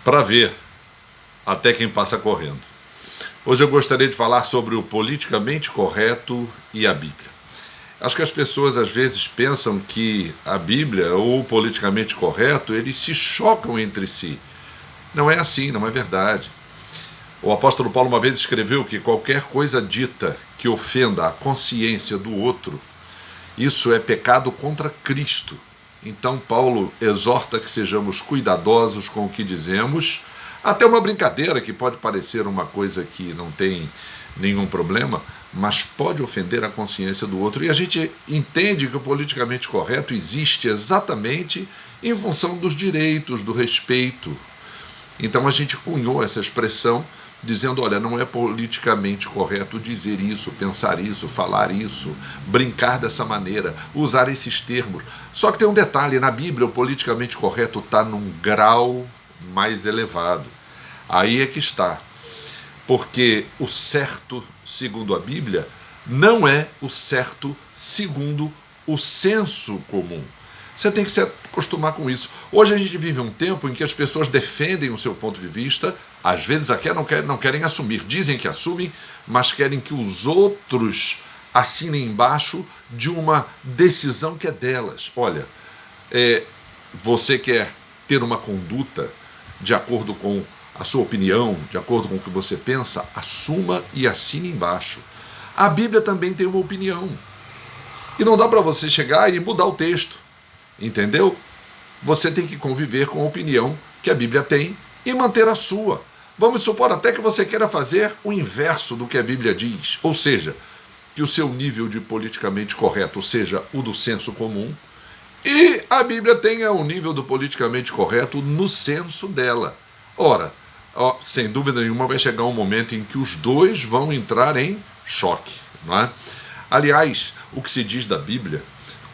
para ver até quem passa correndo. Hoje eu gostaria de falar sobre o politicamente correto e a Bíblia. Acho que as pessoas às vezes pensam que a Bíblia ou o politicamente correto, eles se chocam entre si. Não é assim, não é verdade. O apóstolo Paulo uma vez escreveu que qualquer coisa dita que ofenda a consciência do outro, isso é pecado contra Cristo. Então Paulo exorta que sejamos cuidadosos com o que dizemos, até uma brincadeira que pode parecer uma coisa que não tem nenhum problema, mas pode ofender a consciência do outro. E a gente entende que o politicamente correto existe exatamente em função dos direitos, do respeito. Então a gente cunhou essa expressão dizendo, olha, não é politicamente correto dizer isso, pensar isso, falar isso, brincar dessa maneira, usar esses termos. Só que tem um detalhe, na Bíblia o politicamente correto está num grau mais elevado. Aí é que está. Porque o certo, segundo a Bíblia, não é o certo segundo o senso comum. Você tem que se acostumar com isso. Hoje a gente vive um tempo em que as pessoas defendem o seu ponto de vista, às vezes até não querem assumir. Dizem que assumem, mas querem que os outros assinem embaixo de uma decisão que é delas. Olha, você quer ter uma conduta de acordo com a sua opinião, de acordo com o que você pensa, assuma e assine embaixo. A Bíblia também tem uma opinião. E não dá para você chegar e mudar o texto. Entendeu? Você tem que conviver com a opinião que a Bíblia tem e manter a sua. Vamos supor até que você queira fazer o inverso do que a Bíblia diz, ou seja, que o seu nível de politicamente correto seja o do senso comum e a Bíblia tenha o nível do politicamente correto no senso dela. Ora, sem dúvida nenhuma vai chegar um momento em que os dois vão entrar em choque, não é? Aliás, o que se diz da Bíblia,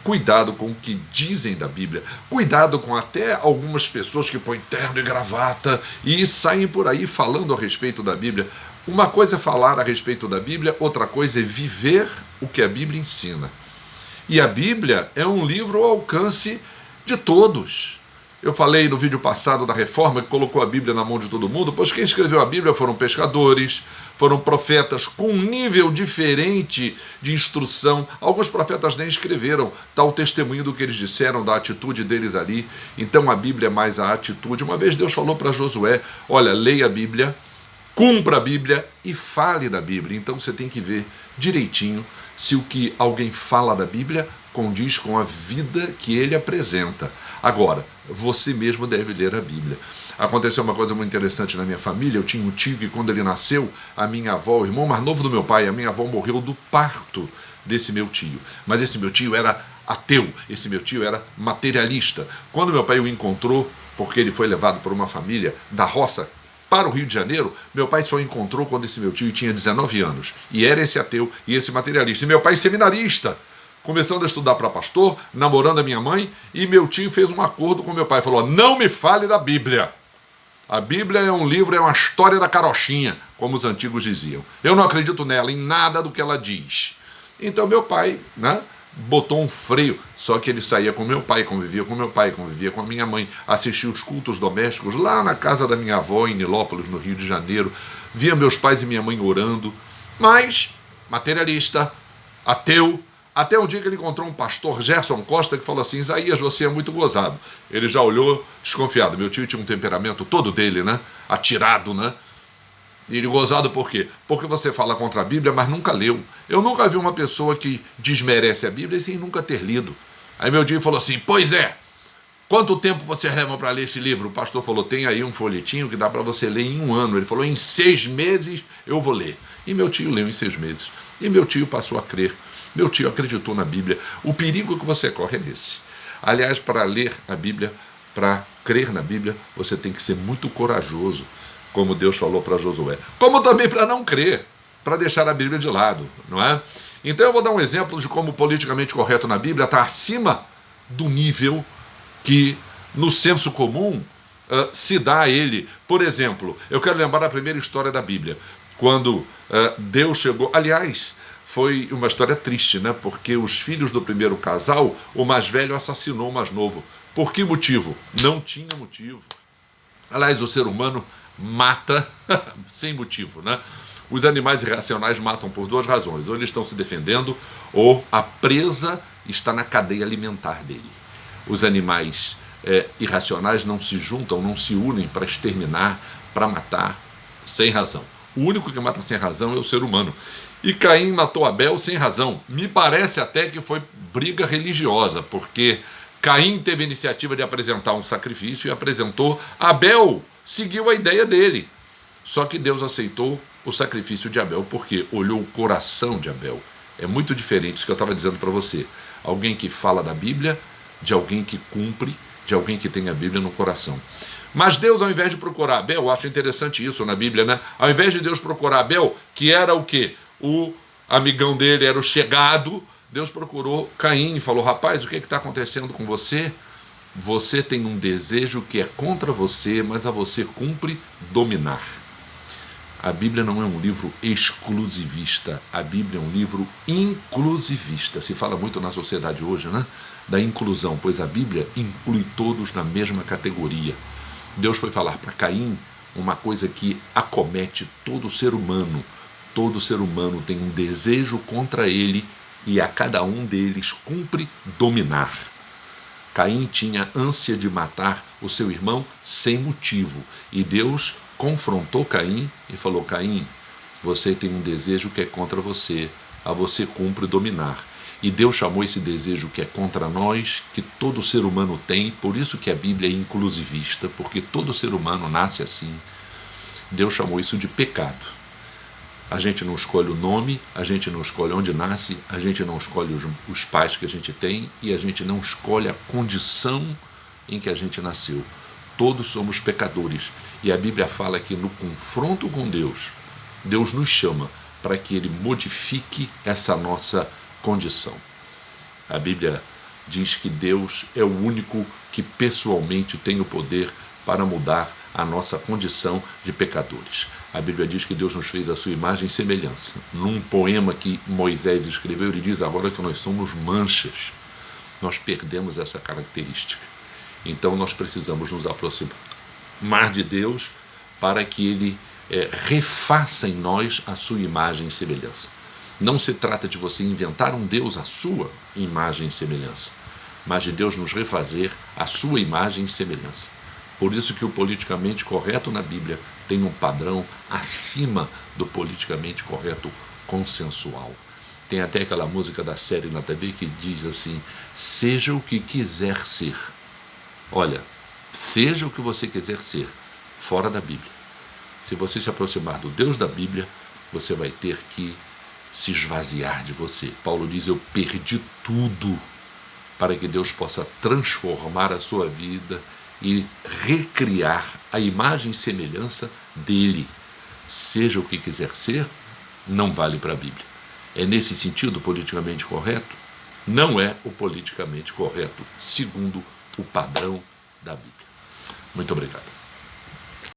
cuidado com o que dizem da Bíblia, cuidado com até algumas pessoas que põem terno e gravata e saem por aí falando a respeito da Bíblia. Uma coisa é falar a respeito da Bíblia, outra coisa é viver o que a Bíblia ensina. E a Bíblia é um livro ao alcance de todos. Eu falei no vídeo passado da reforma que colocou a Bíblia na mão de todo mundo, pois quem escreveu a Bíblia foram pescadores, foram profetas com um nível diferente de instrução. Alguns profetas nem escreveram, está o testemunho do que eles disseram, da atitude deles ali. Então a Bíblia é mais a atitude. Uma vez Deus falou para Josué, olha, leia a Bíblia, cumpra a Bíblia e fale da Bíblia. Então você tem que ver direitinho se o que alguém fala da Bíblia condiz com a vida que ele apresenta. Agora, você mesmo deve ler a Bíblia. Aconteceu uma coisa muito interessante na minha família. Eu tinha um tio que quando ele nasceu, a minha avó, o irmão mais novo do meu pai, a minha avó morreu do parto desse meu tio. Mas esse meu tio era ateu, esse meu tio era materialista. Quando meu pai o encontrou, porque ele foi levado por uma família da roça para o Rio de Janeiro, meu pai só encontrou quando esse meu tio tinha 19 anos. E era esse ateu e esse materialista. E meu pai seminarista, começando a estudar para pastor, namorando a minha mãe, e meu tio fez um acordo com meu pai, falou, não me fale da Bíblia. A Bíblia é um livro, é uma história da carochinha, como os antigos diziam. Eu não acredito nela, em nada do que ela diz. Então meu pai, botou um freio, só que ele saía com meu pai, convivia com a minha mãe, assistia os cultos domésticos lá na casa da minha avó, em Nilópolis, no Rio de Janeiro, via meus pais e minha mãe orando, mas materialista, ateu. Até um dia que ele encontrou um pastor, Gerson Costa, que falou assim, Isaías, você é muito gozado. Ele já olhou desconfiado. Meu tio tinha um temperamento todo dele, atirado, E ele gozado por quê? Porque você fala contra a Bíblia, mas nunca leu. Eu nunca vi uma pessoa que desmerece a Bíblia sem nunca ter lido. Aí meu tio falou assim, pois é, quanto tempo você leva para ler esse livro? O pastor falou, tem aí um folhetinho que dá para você ler em 1 ano. Ele falou, em 6 meses eu vou ler. E meu tio leu em 6 meses. E meu tio passou a crer. Meu tio acreditou na Bíblia. O perigo que você corre é esse. Aliás, para ler a Bíblia, para crer na Bíblia, você tem que ser muito corajoso, como Deus falou para Josué. Como também para não crer, para deixar a Bíblia de lado, não é? Então eu vou dar um exemplo de como o politicamente correto na Bíblia está acima do nível que no senso comum se dá a ele. Por exemplo, eu quero lembrar a primeira história da Bíblia, quando Deus chegou... Aliás, foi uma história triste, porque os filhos do primeiro casal, o mais velho assassinou o mais novo. Por que motivo? Não tinha motivo. Aliás, o ser humano mata sem motivo, né? Os animais irracionais matam por duas razões: ou eles estão se defendendo, ou a presa está na cadeia alimentar dele. Os animais irracionais não se juntam, não se unem para exterminar, para matar sem razão. O único que mata sem razão é o ser humano. E Caim matou Abel sem razão. Me parece até que foi briga religiosa, porque Caim teve a iniciativa de apresentar um sacrifício e apresentou. Abel seguiu a ideia dele. Só que Deus aceitou o sacrifício de Abel, porque olhou o coração de Abel. É muito diferente isso que eu estava dizendo para você. Alguém que fala da Bíblia, de alguém que cumpre, de alguém que tem a Bíblia no coração. Mas Deus, ao invés de procurar Abel, eu acho interessante isso na Bíblia, né? Ao invés de Deus procurar Abel, que era o quê? O amigão dele era o chegado, Deus procurou Caim e falou: rapaz, o que está acontecendo com você? Você tem um desejo que é contra você, mas a você cumpre dominar. A Bíblia não é um livro exclusivista, a Bíblia é um livro inclusivista. Se fala muito na sociedade hoje, né? Da inclusão, pois a Bíblia inclui todos na mesma categoria. Deus foi falar para Caim uma coisa que acomete todo ser humano. Todo ser humano tem um desejo contra ele e a cada um deles cumpre dominar. Caim tinha ânsia de matar o seu irmão sem motivo. E Deus confrontou Caim e falou: Caim, você tem um desejo que é contra você, a você cumpre dominar. E Deus chamou esse desejo que é contra nós, que todo ser humano tem, por isso que a Bíblia é inclusivista, porque todo ser humano nasce assim. Deus chamou isso de pecado. A gente não escolhe o nome, a gente não escolhe onde nasce, a gente não escolhe os pais que a gente tem e a gente não escolhe a condição em que a gente nasceu. Todos somos pecadores. E a Bíblia fala que no confronto com Deus, Deus nos chama para que Ele modifique essa nossa condição. A Bíblia diz que Deus é o único que pessoalmente tem o poder para mudar a nossa condição de pecadores. A Bíblia diz que Deus nos fez a sua imagem e semelhança. Num poema que Moisés escreveu, ele diz: agora que nós somos manchas, nós perdemos essa característica. Então nós precisamos nos aproximar de Deus para que Ele refaça em nós a sua imagem e semelhança. Não se trata de você inventar um Deus à sua imagem e semelhança, mas de Deus nos refazer a sua imagem e semelhança. Por isso que o politicamente correto na Bíblia tem um padrão acima do politicamente correto consensual. Tem até aquela música da série na TV que diz assim: seja o que quiser ser. Olha, seja o que você quiser ser, fora da Bíblia. Se você se aproximar do Deus da Bíblia, você vai ter que se esvaziar de você. Paulo diz: eu perdi tudo para que Deus possa transformar a sua vida e recriar a imagem e semelhança dele. Seja o que quiser ser, não vale para a Bíblia. É nesse sentido politicamente correto? Não é o politicamente correto, segundo o padrão da Bíblia. Muito obrigado.